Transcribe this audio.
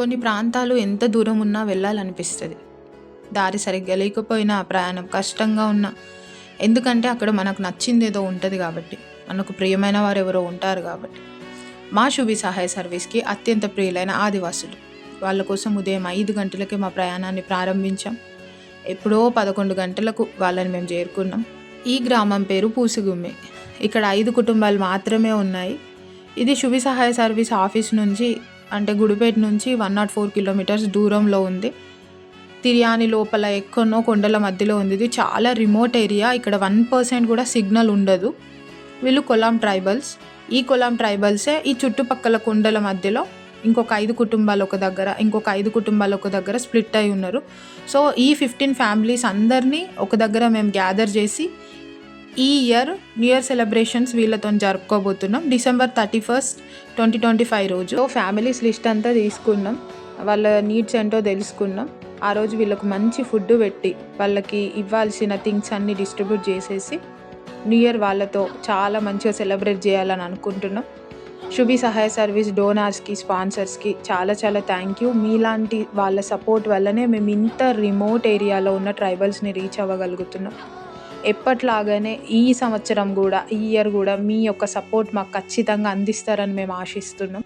కొన్ని ప్రాంతాలు ఎంత దూరం ఉన్నా వెళ్ళాలనిపిస్తుంది. దారి సరిగ్గా లేకపోయినా, ప్రయాణం కష్టంగా ఉన్నా, ఎందుకంటే అక్కడ మనకు నచ్చిందేదో ఉంటుంది కాబట్టి, మనకు ప్రియమైన వారు ఎవరో ఉంటారు కాబట్టి. మా శుభి సహాయ సర్వీస్కి అత్యంత ప్రియులైన ఆదివాసులు, వాళ్ళ కోసం ఉదయం 5 గంటలకి మా ప్రయాణాన్ని ప్రారంభించాం. ఎప్పుడో 11 గంటలకు వాళ్ళని మేము చేరుకున్నాం. ఈ గ్రామం పేరు పూసుగుమ్మి. ఇక్కడ 5 కుటుంబాలు మాత్రమే ఉన్నాయి. ఇది శుభి సహాయ సర్వీస్ ఆఫీస్ నుంచి, అంటే గుడిపేట నుంచి 104 కిలోమీటర్స్ దూరంలో ఉంది. తిర్యాని లోపల ఎక్కడనో కొండల మధ్యలో ఉంది. ఇది చాలా రిమోట్ ఏరియా. ఇక్కడ 1% కూడా సిగ్నల్ ఉండదు. వీళ్ళు కొలాం ట్రైబల్స్. ఈ కొలాం ట్రైబల్సే ఈ చుట్టుపక్కల కొండల మధ్యలో ఇంకొక 5 కుటుంబాలు ఒక దగ్గర, ఇంకొక 5 కుటుంబాలు ఒక దగ్గర స్ప్లిట్ అయి ఉన్నారు. సో ఈ 15 ఫ్యామిలీస్ అందరినీ ఒక దగ్గర మేము గ్యాదర్ చేసి ఈ ఇయర్ న్యూ ఇయర్ సెలబ్రేషన్స్ వీళ్ళతో జరుపుకోబోతున్నాం. December 31st, 2025 రోజు ఫ్యామిలీస్ లిస్ట్ అంతా తీసుకున్నాం. వాళ్ళ నీడ్స్ ఏంటో తెలుసుకున్నాం. ఆ రోజు వీళ్ళకు మంచి ఫుడ్ పెట్టి, వాళ్ళకి ఇవ్వాల్సిన థింగ్స్ అన్నీ డిస్ట్రిబ్యూట్ చేసేసి న్యూ ఇయర్ వాళ్ళతో చాలా మంచిగా సెలబ్రేట్ చేయాలని అనుకుంటున్నాం. శుభి సహాయ సర్వీస్ డోనార్స్కి, స్పాన్సర్స్కి చాలా చాలా థ్యాంక్ యూ. మీలాంటి వాళ్ళ సపోర్ట్ వల్లనే మేము ఇంత రిమోట్ ఏరియాలో ఉన్న ట్రైబల్స్ని రీచ్ అవ్వగలుగుతున్నాం. ఎప్పట్లాగానే ఈ సంవత్సరం కూడా, ఈ ఇయర్ కూడా మీ యొక్క సపోర్ట్ మాకు ఖచ్చితంగా అందిస్తారని మేము ఆశిస్తున్నాం.